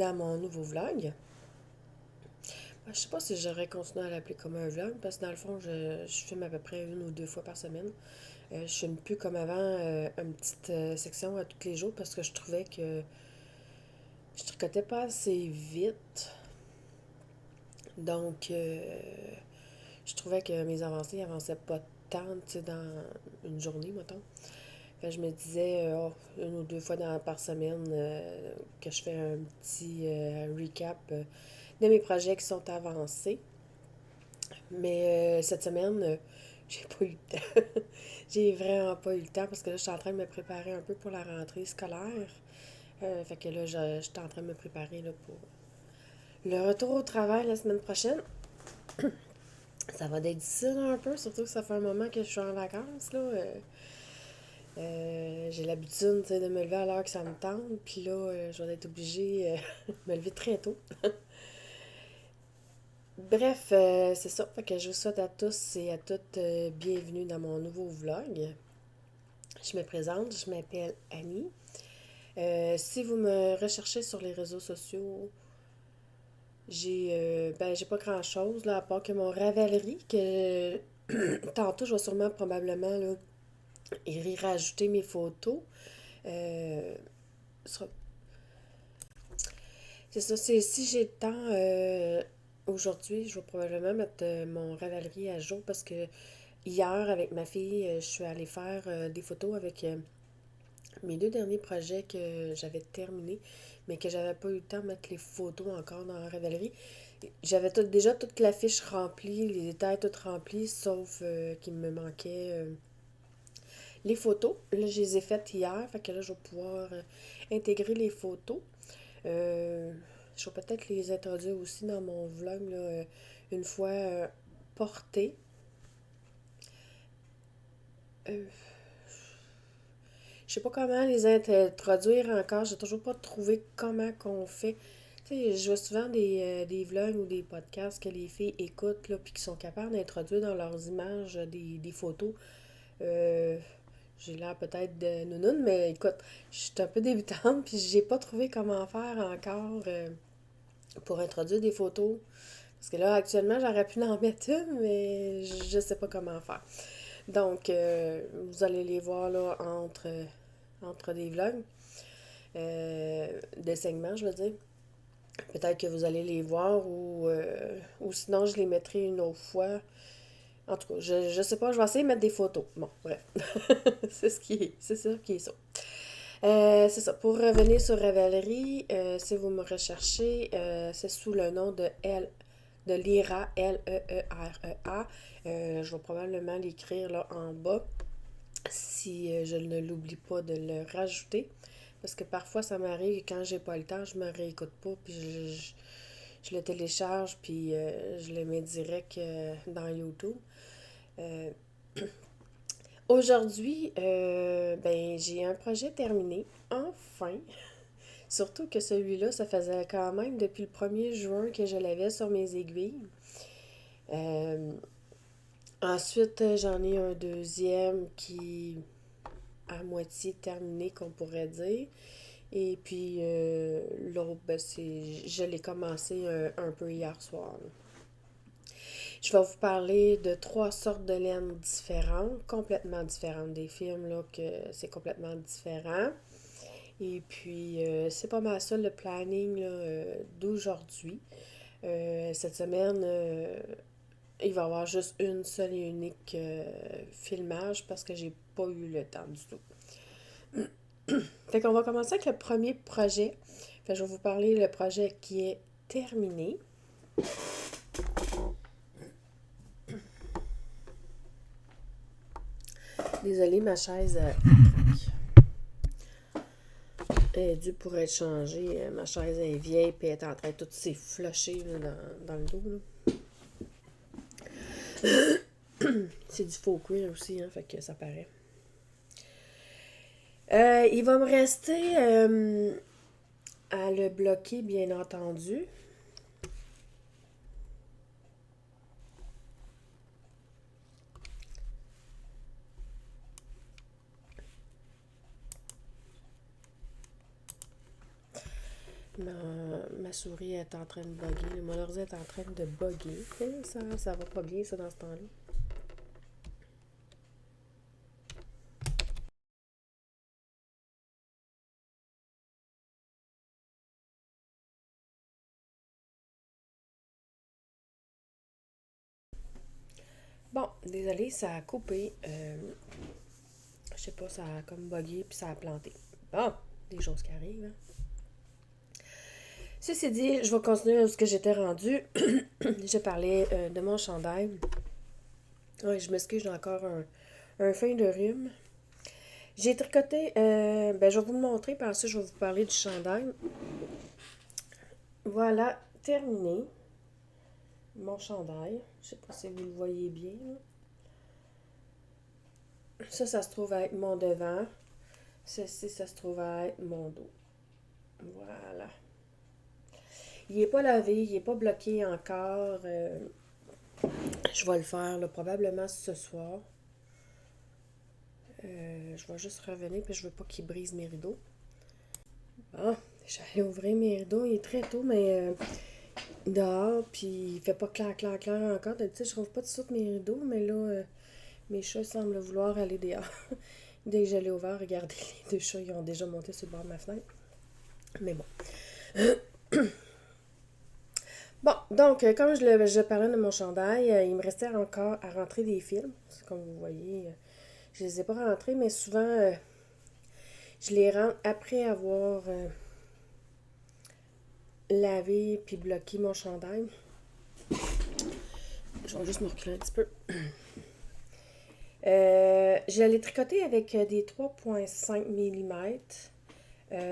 à mon nouveau vlog. Je sais pas si j'aurais continué à l'appeler comme un vlog, parce que dans le fond, je filme à peu près 1 ou 2 fois par semaine. Je filme plus comme avant une petite section à tous les jours parce que je trouvais que je tricotais pas assez vite. Donc, je trouvais que mes avancées avançaient pas tant, tu sais, dans une journée, mettons. Fait que je me disais, 1 ou 2 fois par semaine, que je fais un petit recap de mes projets qui sont avancés. Mais cette semaine, j'ai pas eu le temps. J'ai vraiment pas eu le temps parce que là, je suis en train de me préparer un peu pour la rentrée scolaire. Fait que là, je suis en train de me préparer là, pour le retour au travail la semaine prochaine. Ça va être difficile un peu, surtout que ça fait un moment que je suis en vacances. Là. J'ai l'habitude de me lever à l'heure que ça me tente. Puis là, je vais être obligée de me lever très tôt. Bref, c'est ça. Fait que je vous souhaite à tous et à toutes bienvenue dans mon nouveau vlog. Je me présente, je m'appelle Annie. Si vous me recherchez sur les réseaux sociaux, j'ai pas grand-chose là, à part que mon Ravelry, que tantôt je vais sûrement probablement là, y rajouter mes photos. Euh, sera- c'est ça, c'est si j'ai le temps aujourd'hui, je vais probablement mettre mon Ravelry à jour parce que hier avec ma fille, je suis allée faire des photos avec mes 2 derniers projets que j'avais terminés, mais que j'avais pas eu le temps de mettre les photos encore dans la Ravelry. J'avais déjà toute la fiche remplie, les détails tout remplis, sauf qu'il me manquait les photos. Là, je les ai faites hier, fait que là, je vais pouvoir intégrer les photos. Euh, je vais peut-être les introduire aussi dans mon vlog, là, une fois portées. Euh, Je sais pas comment les introduire encore. J'ai toujours pas trouvé comment qu'on fait. Tu sais, je vois souvent des vlogs ou des podcasts que les filles écoutent, là, puis qui sont capables d'introduire dans leurs images des photos. Euh, j'ai l'air peut-être de nounoun, mais écoute, je suis un peu débutante, puis j'ai pas trouvé comment faire encore pour introduire des photos. Parce que là, actuellement, j'aurais pu en mettre une, mais je sais pas comment faire. Donc, vous allez les voir là entre des vlogs, des segments, je veux dire. Peut-être que vous allez les voir ou sinon je les mettrai une autre fois. En tout cas, je sais pas, je vais essayer de mettre des photos. Bon, bref. C'est ça qui est ça. C'est ça. Pour revenir sur Ravelry, si vous me recherchez, c'est sous le nom de Lyra, Leera. Je vais probablement l'écrire là en bas si je ne l'oublie pas de le rajouter. Parce que parfois, ça m'arrive quand j'ai pas le temps, je me réécoute pas, puis je le télécharge, puis je le mets direct dans YouTube. Euh, Aujourd'hui, ben, j'ai un projet terminé, enfin. Surtout que celui-là, ça faisait quand même depuis le 1er juin que je l'avais sur mes aiguilles. Euh, Ensuite, j'en ai un deuxième qui à moitié terminé, qu'on pourrait dire. Et puis l'autre, ben, je l'ai commencé un peu hier soir. Là. Je vais vous parler de 3 sortes de laine différentes, complètement différentes des films, là, que c'est complètement différent. Et puis, c'est pas mal ça le planning là, d'aujourd'hui. Cette semaine, il va y avoir juste une seule et unique filmage parce que j'ai pas eu le temps du tout. Fait qu'on va commencer avec le premier projet. Fait que je vais vous parler le projet qui est terminé. Désolée, ma chaise est due pour être changée. Ma chaise est vieille et elle est en train de tout s'efflocher dans le dos. Là. C'est du faux cuir aussi, hein, fait que ça paraît. Il va me rester à le bloquer, bien entendu. Ma, Ma souris est en train de bugger. Mon ordi est en train de bugger. Ça va pas bien, ça, dans ce temps-là. Bon, désolé, ça a coupé. Je sais pas, ça a comme bugué puis ça a planté. Bon, des choses qui arrivent. Hein. Ceci dit, je vais continuer à ce que j'étais rendue. J'ai parlé de mon chandail. Ouais, je m'excuse, j'ai encore un fin de rhume. J'ai tricoté, ben je vais vous le montrer, puis ensuite je vais vous parler du chandail. Voilà, terminé. Mon chandail. Je sais pas si vous le voyez bien. Ça se trouve à être mon devant. Ceci, ça se trouve à être mon dos. Voilà. Il n'est pas lavé, il n'est pas bloqué encore. Je vais le faire là, probablement ce soir. Je vais juste revenir, puis je veux pas qu'il brise mes rideaux. Bon, j'allais ouvrir mes rideaux. Il est très tôt, mais dehors, puis il fait pas clair, clair, clair encore. D'habitude, je trouve pas de suite mes rideaux, mais là, mes chats semblent vouloir aller dehors. Dès que je l'ai ouvert, regardez, les deux chats, ils ont déjà monté sur le bord de ma fenêtre. Mais bon. Bon, donc, comme je parlais de mon chandail, il me restait encore à rentrer des fils. Comme vous voyez, je les ai pas rentrés, mais souvent, je les rentre après avoir lavé puis bloqué mon chandail. Je vais juste me reculer un petit peu. Je l'ai tricoté avec des 3,5 mm.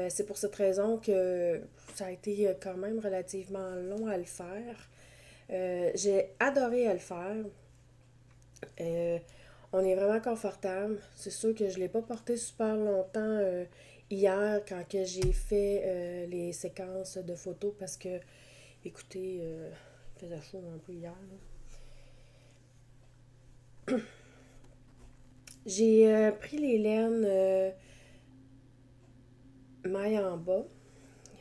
C'est pour cette raison que ça a été quand même relativement long à le faire. J'ai adoré à le faire. Euh, on est vraiment confortable. C'est sûr que je ne l'ai pas porté super longtemps hier quand que j'ai fait les séquences de photos parce que, écoutez, il faisait chaud un peu hier. J'ai pris les laines maille en bas.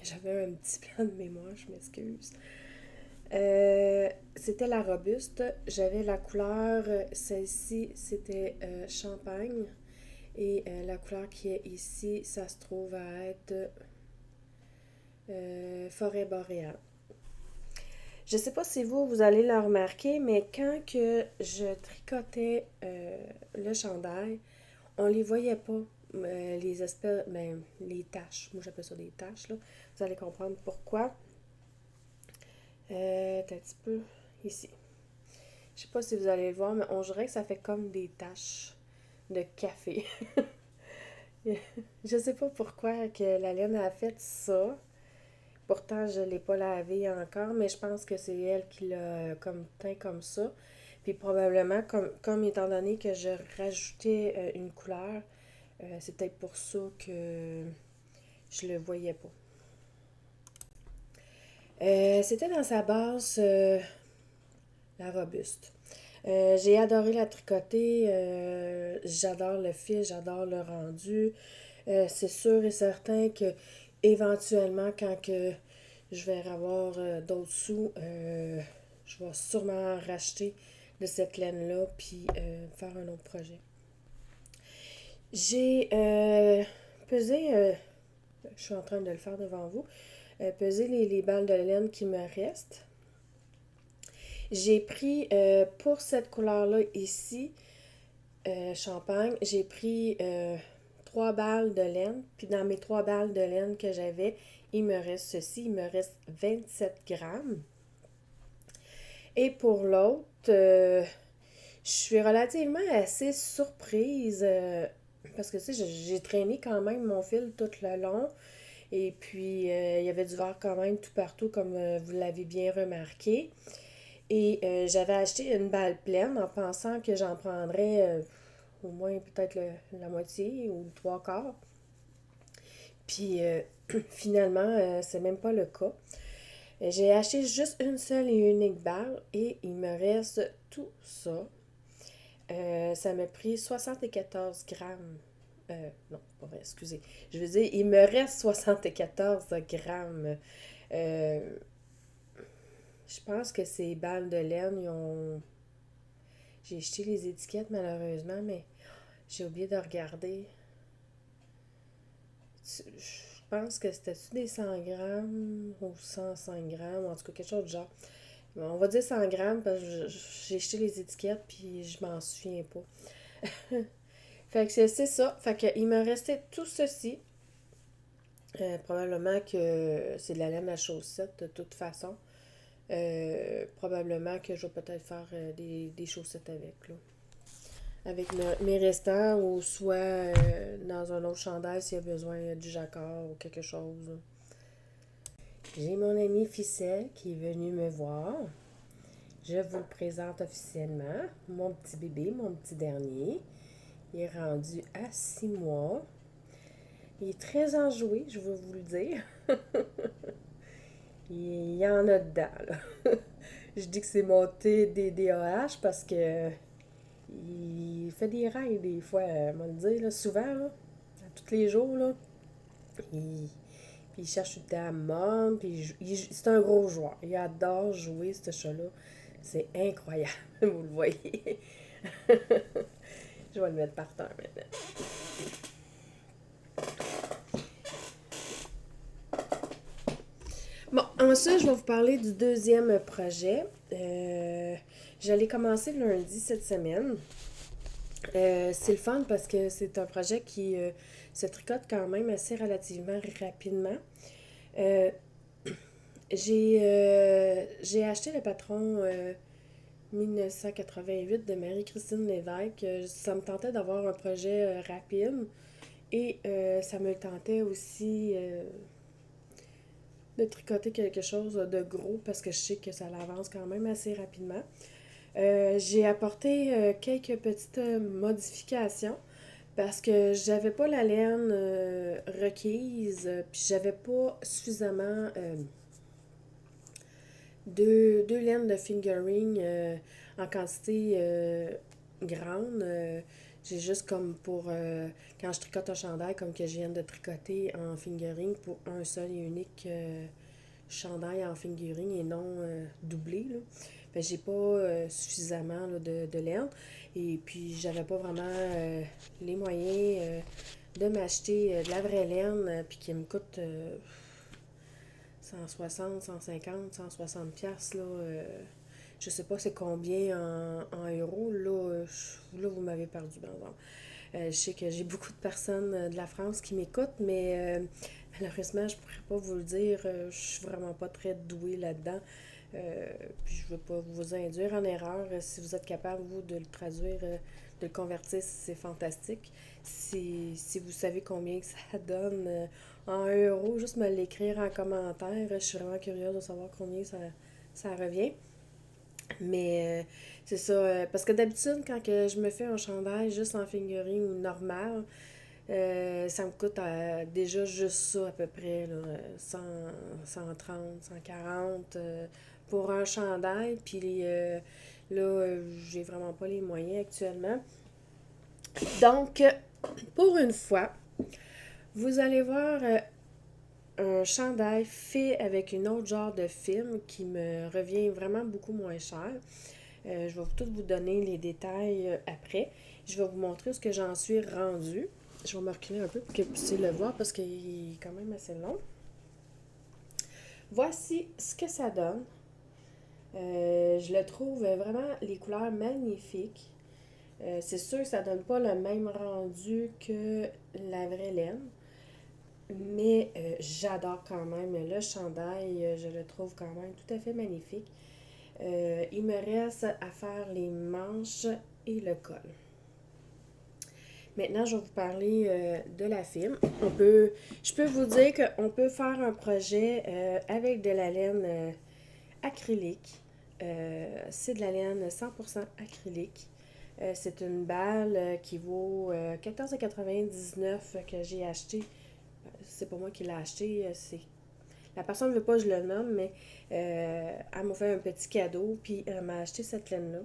J'avais un petit plan de mémoire, je m'excuse. C'était la robuste. J'avais la couleur, celle-ci, c'était champagne. Et la couleur qui est ici, ça se trouve à être forêt boréale. Je ne sais pas si vous allez le remarquer, mais quand que je tricotais le chandail, on les voyait pas, les espèces, ben, les taches. Moi, j'appelle ça des taches, là. Vous allez comprendre pourquoi. Un petit peu ici. Je sais pas si vous allez le voir, mais on dirait que ça fait comme des taches de café. Je sais pas pourquoi que la laine a fait ça. Pourtant, je l'ai pas lavé encore, mais je pense que c'est elle qui l'a comme teint comme ça. Puis probablement, comme étant donné que je rajoutais une couleur, c'est peut-être pour ça que je le voyais pas. C'était dans sa base la robuste. J'ai adoré la tricoter. J'adore le fil, j'adore le rendu. C'est sûr et certain que éventuellement, quand que je vais avoir d'autres sous, je vais sûrement racheter de cette laine-là puis faire un autre projet. J'ai pesé, je suis en train de le faire devant vous, peser les balles de laine qui me restent. J'ai pris pour cette couleur-là ici, champagne, j'ai pris 3 balles de laine. Puis dans mes 3 balles de laine que j'avais, il me reste ceci, il me reste 27 grammes. Et pour l'autre, je suis relativement assez surprise parce que tu sais, j'ai traîné quand même mon fil tout le long. Et puis, il y avait du verre quand même tout partout, comme vous l'avez bien remarqué. Et j'avais acheté une balle pleine en pensant que j'en prendrais au moins peut-être la moitié ou le 3/4. Puis finalement, c'est même pas le cas. J'ai acheté juste une seule et unique balle et il me reste tout ça. Ça m'a pris 74 grammes. Non, pas vrai, excusez. Je veux dire, il me reste 74 grammes Euh, je pense que ces balles de laine, ils ont... J'ai jeté les étiquettes malheureusement, mais j'ai oublié de regarder. Je pense que c'était-tu des 100 grammes ou 105 grammes, en tout cas quelque chose de genre. On va dire 100 grammes parce que j'ai jeté les étiquettes puis je m'en souviens pas. Fait que c'est ça. Fait que il me restait tout ceci. Probablement que c'est de la laine à chaussette de toute façon. Probablement que je vais peut-être faire des chaussettes avec, là. Avec mes restants ou soit dans un autre chandail s'il y a besoin du jacquard ou quelque chose. J'ai mon ami Ficelle qui est venu me voir. Je vous le présente officiellement. Mon petit bébé, mon petit dernier. Il est rendu à 6 mois. Il est très enjoué, je veux vous le dire. Il y en a dedans, là. Je dis que c'est mon TDAH parce que il fait des rêves des fois, on va le dire, là, souvent, là, tous les jours, là. Il, puis il cherche tout le temps à mordre, puis c'est un gros joueur. Il adore jouer, ce chat-là. C'est incroyable, vous le voyez. Je vais le mettre par terre maintenant. Bon, ensuite, je vais vous parler du deuxième projet. J'allais commencer lundi cette semaine. C'est le fun parce que c'est un projet qui se tricote quand même assez relativement rapidement. Euh, j'ai acheté le patron 1988 de Marie-Christine Lévesque. Ça me tentait d'avoir un projet rapide et ça me tentait aussi de tricoter quelque chose de gros parce que je sais que ça avance quand même assez rapidement. J'ai apporté quelques petites modifications parce que j'avais pas la laine requise, puis j'avais pas suffisamment deux laines de fingering en quantité grande. J'ai juste comme pour quand je tricote un chandail, comme que je viens de tricoter en fingering pour un seul et unique chandail en fingering et non doublé. Là. Ben, j'ai pas suffisamment là, de laine. Et puis, j'avais pas vraiment les moyens de m'acheter de la vraie laine, puis qui me coûte 160, 150, 160 piastres, là. Je sais pas c'est combien en euros, là. Là, vous m'avez perdu, par exemple. Je sais que j'ai beaucoup de personnes de la France qui m'écoutent, mais malheureusement, je pourrais pas vous le dire. Je suis vraiment pas très douée là-dedans. Puis je veux pas vous induire en erreur. Si vous êtes capable, vous, de le traduire, de le convertir, c'est fantastique. Si vous savez combien que ça donne en euros, juste me l'écrire en commentaire. Je suis vraiment curieuse de savoir combien ça revient. Mais c'est ça, parce que d'habitude, quand que je me fais un chandail juste en fingering ou normal, ça me coûte déjà juste ça à peu près, là, 100, 130, 140 pour un chandail. Puis là, j'ai vraiment pas les moyens actuellement. Donc, pour une fois, vous allez voir un chandail fait avec une autre genre de film qui me revient vraiment beaucoup moins cher. Je vais tout vous donner les détails après. Je vais vous montrer ce que j'en suis rendue. Je vais me reculer un peu pour que vous puissiez le voir parce qu'il est quand même assez long. Voici ce que ça donne. Je le trouve vraiment les couleurs magnifiques. C'est sûr que ça donne pas le même rendu que la vraie laine. Mais j'adore quand même le chandail. Je le trouve quand même tout à fait magnifique. Il me reste à faire les manches et le col. Maintenant, je vais vous parler de la film. Je peux vous dire qu'on peut faire un projet avec de la laine acrylique. C'est de la laine 100% acrylique. C'est une balle qui vaut 14,99 que j'ai acheté. C'est pas moi qui l'ai acheté, c'est la personne ne veut pas que je le nomme, mais elle m'a fait un petit cadeau, puis elle m'a acheté cette laine-là.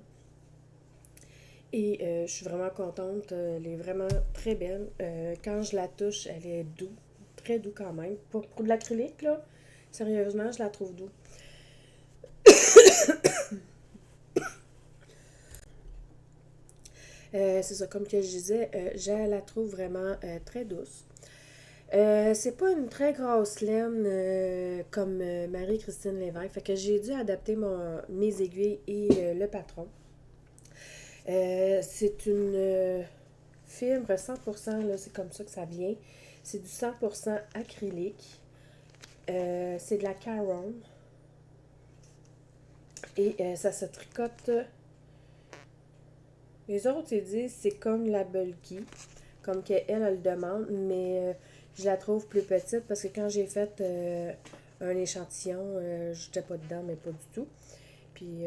Et je suis vraiment contente. Elle est vraiment très belle. Quand je la touche, elle est douce, très doux quand même. Pour de l'acrylique, là, Sérieusement, je la trouve douce. C'est ça, comme que je disais, je la trouve vraiment très douce. C'est pas une très grosse laine comme Marie-Christine Lévesque. Fait que j'ai dû adapter mes aiguilles et le patron. C'est une fibre 100%, là, c'est comme ça que ça vient. C'est du 100% acrylique. C'est de la Caron. Et ça se tricote. Les autres, ils disent c'est comme la Bulky, comme qu'elle le demande, mais je la trouve plus petite parce que quand j'ai fait un échantillon, j'étais pas dedans, mais pas du tout. Puis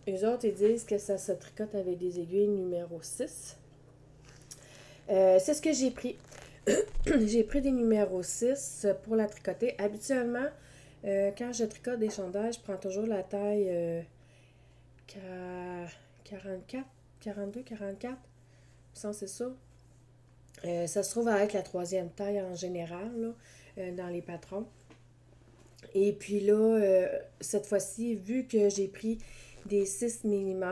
les autres, ils disent que ça se tricote avec des aiguilles numéro 6. C'est ce que j'ai pris. J'ai pris des numéros 6 pour la tricoter. Habituellement, quand je tricote des chandails, je prends toujours la taille 44, 42, 44. Ça, c'est ça. Ça se trouve à être la troisième taille en général, là, dans les patrons. Et puis là, cette fois-ci, vu que j'ai pris des 6 mm,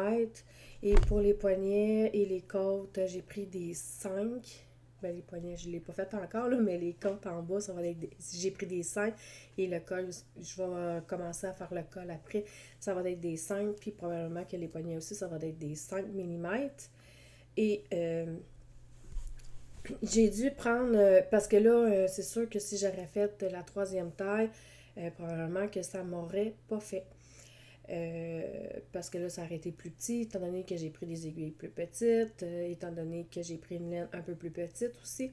et pour les poignets et les côtes, j'ai pris des 5. Ben, les poignets, je ne l'ai pas fait encore, là, mais les côtes en bas, ça va être j'ai pris des 5. Et le col, je vais commencer à faire le col après. Ça va être des 5. Puis probablement que les poignets aussi, ça va être des 5 mm. Et j'ai dû prendre, parce que là, c'est sûr que si j'aurais fait la troisième taille, probablement que ça m'aurait pas fait. Parce que là, ça aurait été plus petit, étant donné que j'ai pris des aiguilles plus petites, étant donné que j'ai pris une laine un peu plus petite aussi.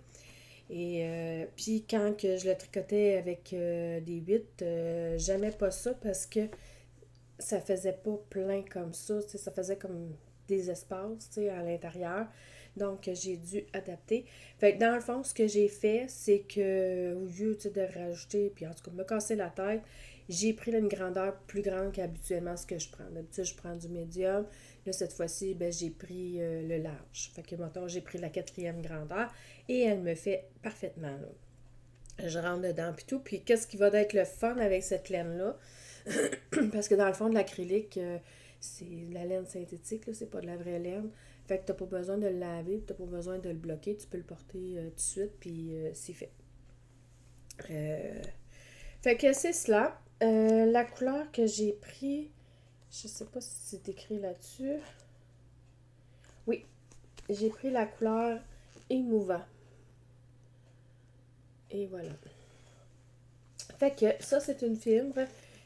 Et puis quand que je le tricotais avec des 8, j'aimais pas ça parce que ça faisait pas plein comme ça, ça faisait comme des espaces à l'intérieur. Donc, j'ai dû adapter. Fait que dans le fond, ce que j'ai fait, c'est que au lieu de rajouter, puis en tout cas, me casser la tête, j'ai pris une grandeur plus grande qu'habituellement ce que je prends. D'habitude, je prends du médium. Là, cette fois-ci, ben, j'ai pris le large. Fait que, mettons, j'ai pris la quatrième grandeur et elle me fait parfaitement, là. Je rentre dedans, puis tout. Puis, qu'est-ce qui va être le fun avec cette laine-là? Parce que dans le fond, de l'acrylique, c'est de la laine synthétique, là, c'est pas de la vraie laine. Fait que t'as pas besoin de le laver, t'as pas besoin de le bloquer, tu peux le porter tout de suite, puis c'est fait. Euh, Fait que c'est cela. La couleur que j'ai pris, je sais pas si c'est écrit là-dessus. Oui, j'ai pris la couleur émouvant. Et voilà. Fait que ça, c'est une fibre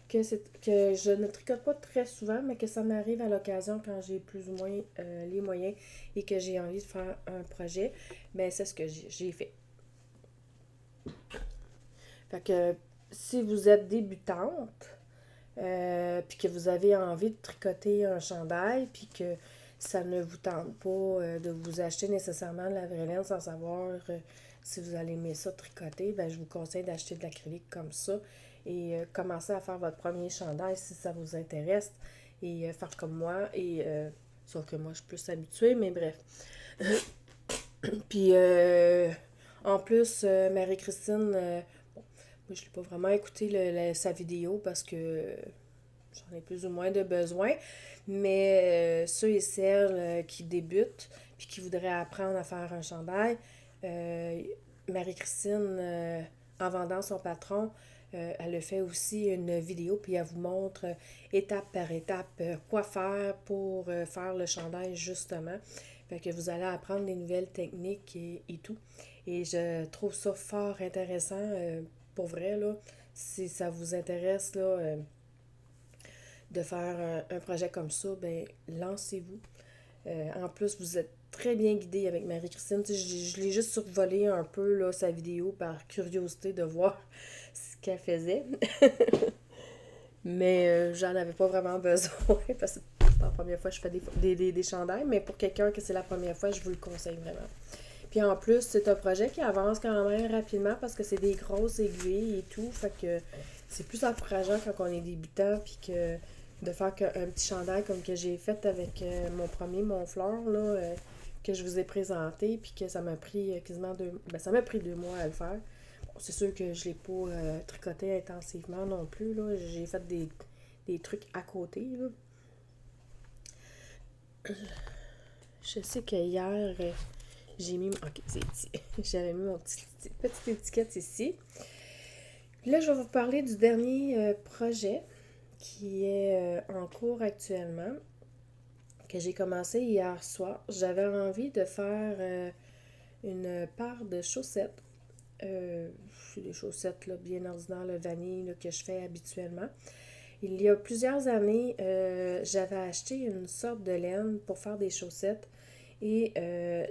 que je ne tricote pas très souvent, mais que ça m'arrive à l'occasion quand j'ai plus ou moins les moyens et que j'ai envie de faire un projet. Mais c'est ce que j'ai fait. Fait que si vous êtes débutante, puis que vous avez envie de tricoter un chandail, puis que ça ne vous tente pas de vous acheter nécessairement de la vraie laine sans savoir si vous allez aimer ça tricoter, ben, je vous conseille d'acheter de l'acrylique comme ça et commencer à faire votre premier chandail si ça vous intéresse et faire comme moi. Et sauf que moi, je suis plus habituée, mais bref. Puis en plus, Marie-Christine, bon, moi, je n'ai pas vraiment écouté sa vidéo parce que j'en ai plus ou moins de besoin. Mais ceux et celles qui débutent puis qui voudraient apprendre à faire un chandail, Marie-Christine, en vendant son patron, elle a fait aussi une vidéo, puis elle vous montre étape par étape quoi faire pour faire le chandail justement. Fait que vous allez apprendre des nouvelles techniques et tout. Et je trouve ça fort intéressant, pour vrai, là. Si ça vous intéresse, là, de faire un projet comme ça, ben lancez-vous. En plus, vous êtes très bien guidé avec Marie-Christine. Je l'ai juste survolé un peu, là, sa vidéo par curiosité de voir ce qu'elle faisait. Mais j'en avais pas vraiment besoin parce que c'est pas la première fois que je fais des chandails, mais pour quelqu'un que c'est la première fois, je vous le conseille vraiment. Puis en plus, c'est un projet qui avance quand même rapidement parce que c'est des grosses aiguilles et tout. Fait que c'est plus encourageant quand on est débutant puis que de faire un petit chandail comme que j'ai fait avec mon premier Montfleur là, que je vous ai présenté puis que ça m'a pris quasiment ça m'a pris 2 mois à le faire. c'est sûr que je l'ai pas tricoté intensivement non plus, là. J'ai fait des trucs à côté, là. Je sais que hier, j'ai mis... Ok, c'est ici. J'avais mis mon petite étiquette ici. Là, je vais vous parler du dernier projet qui est en cours actuellement, que j'ai commencé hier soir. J'avais envie de faire une paire de chaussettes. C'est des chaussettes là, bien ordinaires, le vanille là, que je fais habituellement. Il y a plusieurs années, j'avais acheté une sorte de laine pour faire des chaussettes et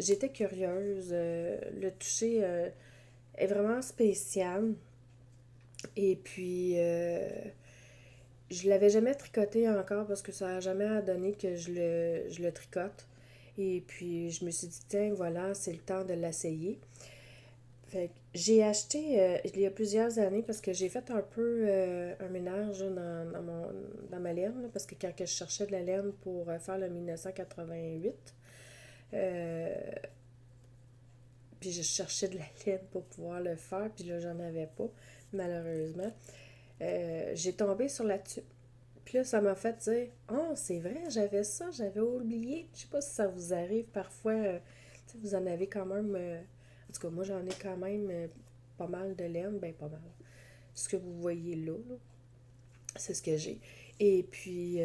j'étais curieuse. Le toucher est vraiment spécial. Et puis, je l'avais jamais tricoté encore parce que ça n'a jamais donné que je le tricote. Et puis, je me suis dit, tiens, voilà, c'est le temps de l'essayer. Fait que j'ai acheté il y a plusieurs années parce que j'ai fait un peu un ménage là, dans ma laine, là, parce que quand que je cherchais de la laine pour faire le 1988, euh, puis je cherchais de la laine pour pouvoir le faire, puis là, j'en avais pas, malheureusement. J'ai tombé sur la tube. Puis là, ça m'a fait dire, oh, c'est vrai, j'avais ça, j'avais oublié. Je sais pas si ça vous arrive parfois, vous en avez quand même, en tout cas, moi, j'en ai quand même pas mal de laine, ben pas mal. Ce que vous voyez là, là, c'est ce que j'ai. Et puis,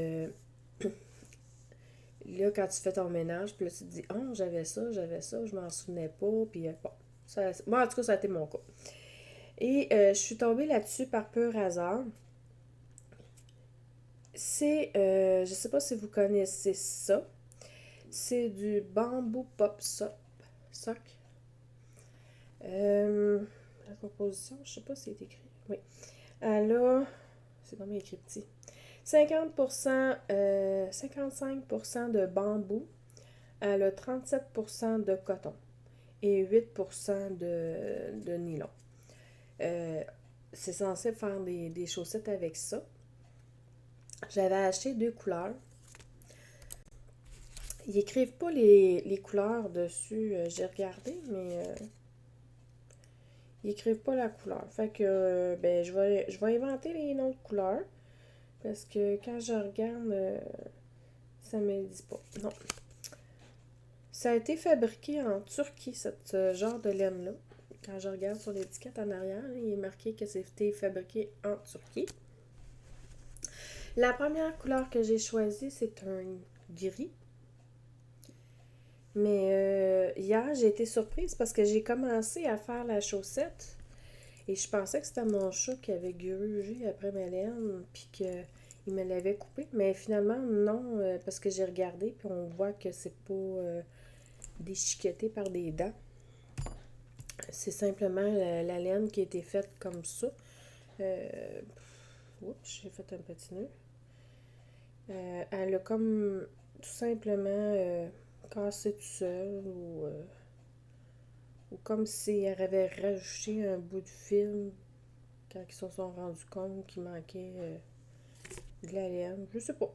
là, quand tu fais ton ménage, puis là, tu te dis, oh, j'avais ça, je m'en souvenais pas, puis bon, ça, moi, en tout cas, ça a été mon cas. Et je suis tombée là-dessus par pur hasard. C'est, je sais pas si vous connaissez ça, c'est du bambou pop sock. La composition, je sais pas si c'est écrit. Oui. Elle a, c'est combien écrit petit? 50%, 55% de bambou. Elle a 37% de coton et 8% de nylon. Euh, c'est censé faire des chaussettes avec ça. J'avais acheté deux couleurs. Ils écrivent pas les couleurs dessus. J'ai regardé, mais ils écrivent pas la couleur. Fait que ben je vais inventer les noms de couleurs. Parce que quand je regarde, ça me le dit pas. Non. Ça a été fabriqué en Turquie, ce genre de laine-là. Quand je regarde sur l'étiquette en arrière, il est marqué que c'était fabriqué en Turquie. La première couleur que j'ai choisie, c'est un gris. Mais hier, j'ai été surprise parce que j'ai commencé à faire la chaussette et je pensais que c'était mon chat qui avait grugé après ma laine puis qu'il me l'avait coupé. Mais finalement, non, parce que j'ai regardé puis on voit que c'est pas déchiqueté par des dents. C'est simplement la laine qui a été faite comme ça. Oups, j'ai fait un petit nœud. Elle a comme tout simplement cassé tout seul ou comme si elle avait rajouté un bout de film quand ils se sont rendus compte qu'il manquait de la laine. Je sais pas.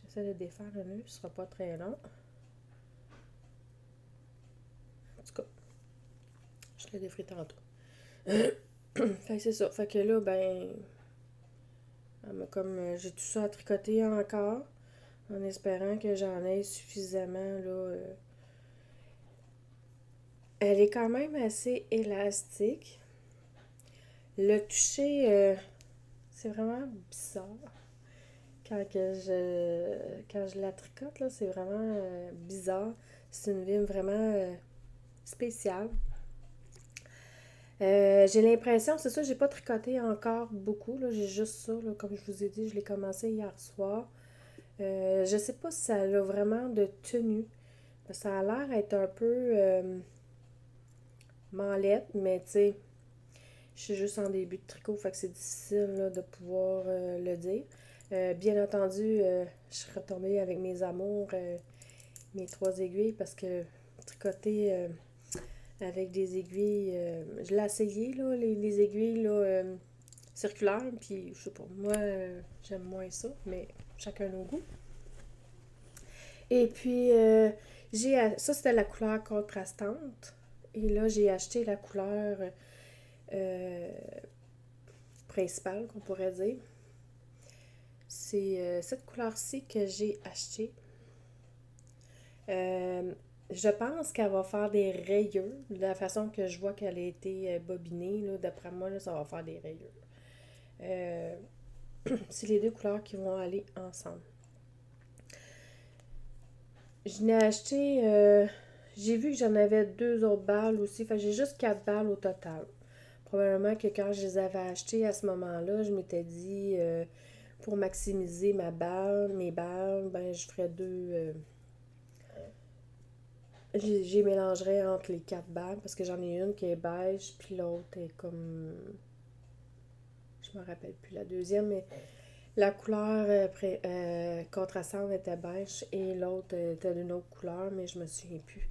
J'essaie de défaire le nœud, ce sera pas très long. En tout cas, je le déferai tantôt. Fait que c'est ça. Fait que là, ben, j'ai tout ça à tricoter encore, en espérant que j'en ai suffisamment, là. Elle est quand même assez élastique. Le toucher, c'est vraiment bizarre. Quand je la tricote, là, c'est vraiment bizarre. C'est une vime vraiment spéciale. J'ai l'impression, c'est ça, j'ai pas tricoté encore beaucoup, là, j'ai juste ça, là, comme je vous ai dit, je l'ai commencé hier soir. Je sais pas si ça a vraiment de tenue. Ça a l'air être un peu mallette, mais tu sais, je suis juste en début de tricot, fait que c'est difficile là, de pouvoir le dire. Bien entendu, je suis retombée avec mes amours, mes trois aiguilles, parce que tricoter avec des aiguilles, je l'ai essayé, là, les aiguilles là, circulaires, puis je sais pas, moi, j'aime moins ça, mais chacun nos goûts. Et puis, ça, c'était la couleur contrastante. Et là, j'ai acheté la couleur euh, principale, qu'on pourrait dire. C'est cette couleur-ci que j'ai achetée. Euh, je pense qu'elle va faire des rayures. De la façon que je vois qu'elle a été bobinée, là, d'après moi, là, ça va faire des rayures. Euh, c'est les deux couleurs qui vont aller ensemble. Je n'ai acheté. J'ai vu que j'en avais deux autres balles aussi. Fait que j'ai juste quatre balles au total. Probablement que quand je les avais achetées à ce moment-là, je m'étais dit pour maximiser mes balles, ben je ferais deux. J'y mélangerais entre les quatre balles parce que j'en ai une qui est beige, puis l'autre est comme. Je me rappelle plus la deuxième, mais la couleur contrastante était beige et l'autre était d'une autre couleur, mais je me souviens plus.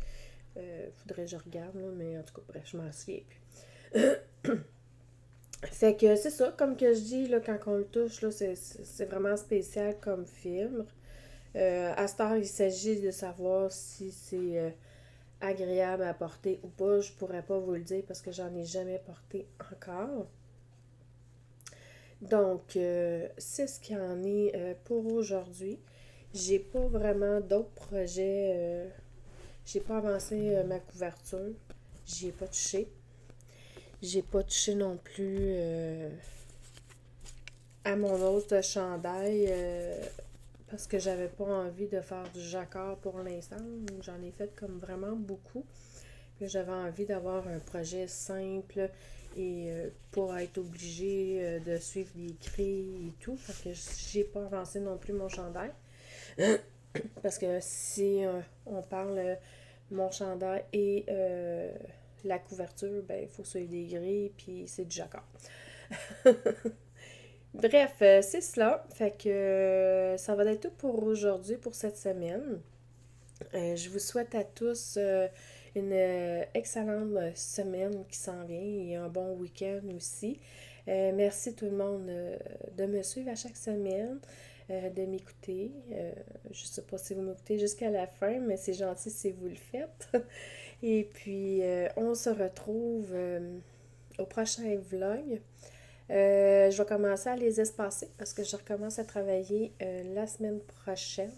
Faudrait que je regarde, là, mais en tout cas, bref, je m'en souviens plus. Fait que c'est ça, comme que je dis, là, quand on le touche, là, c'est vraiment spécial comme film. À cette heure, il s'agit de savoir si c'est agréable à porter ou pas. Je pourrais pas vous le dire parce que j'en ai jamais porté encore. Donc, c'est ce qu'il y en est pour aujourd'hui. J'ai pas vraiment d'autres projets. J'ai pas avancé ma couverture. J'y ai pas touché. J'ai pas touché non plus à mon autre chandail parce que j'avais pas envie de faire du jacquard pour l'instant. J'en ai fait comme vraiment beaucoup. Puis j'avais envie d'avoir un projet simple et pas être obligée de suivre les grilles et tout. Fait que j'ai pas avancé non plus mon chandail. Parce que si on parle mon chandail et la couverture, ben il faut suivre des grilles puis c'est du jacquard. Bref, c'est cela. Fait que ça va être tout pour aujourd'hui, pour cette semaine. Je vous souhaite à tous une excellente semaine qui s'en vient et un bon week-end aussi. Merci tout le monde de me suivre à chaque semaine, de m'écouter. Je ne sais pas si vous m'écoutez jusqu'à la fin, mais c'est gentil si vous le faites. Et puis, on se retrouve au prochain vlog. Je vais commencer à les espacer parce que je recommence à travailler la semaine prochaine.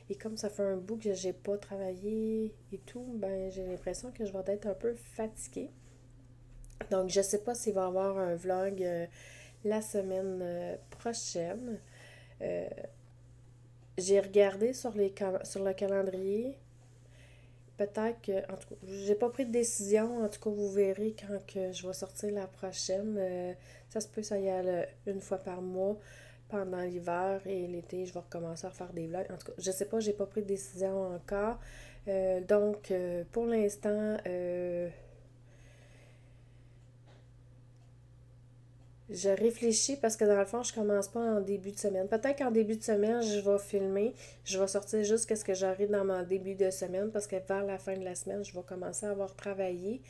Et comme ça fait un bout que j'ai pas travaillé et tout, ben j'ai l'impression que je vais être un peu fatiguée. Donc je sais pas s'il va y avoir un vlog la semaine prochaine. Euh, j'ai regardé sur le calendrier. Peut-être que, en tout cas, j'ai pas pris de décision. En tout cas, vous verrez quand que je vais sortir la prochaine. Ça se peut que ça y aille une fois par mois pendant l'hiver et l'été, je vais recommencer à faire des vlogs. En tout cas, je sais pas, j'ai pas pris de décision encore. Donc, pour l'instant, je réfléchis parce que dans le fond, je commence pas en début de semaine. Peut-être qu'en début de semaine, je vais filmer. Je vais sortir juste ce que j'aurai dans mon début de semaine parce que vers la fin de la semaine, je vais commencer à avoir travaillé.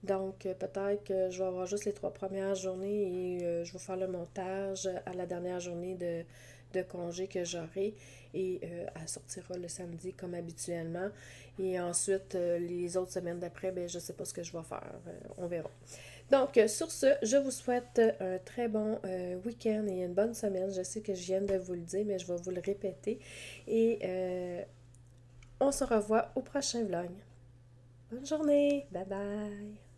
Donc, peut-être que je vais avoir juste les trois premières journées et je vais faire le montage à la dernière journée de congé que j'aurai et elle sortira le samedi comme habituellement. Et ensuite, les autres semaines d'après, ben, je ne sais pas ce que je vais faire. On verra. Donc, sur ce, je vous souhaite un très bon week-end et une bonne semaine. Je sais que je viens de vous le dire, mais je vais vous le répéter. Et on se revoit au prochain vlog. Bonne journée! Bye bye!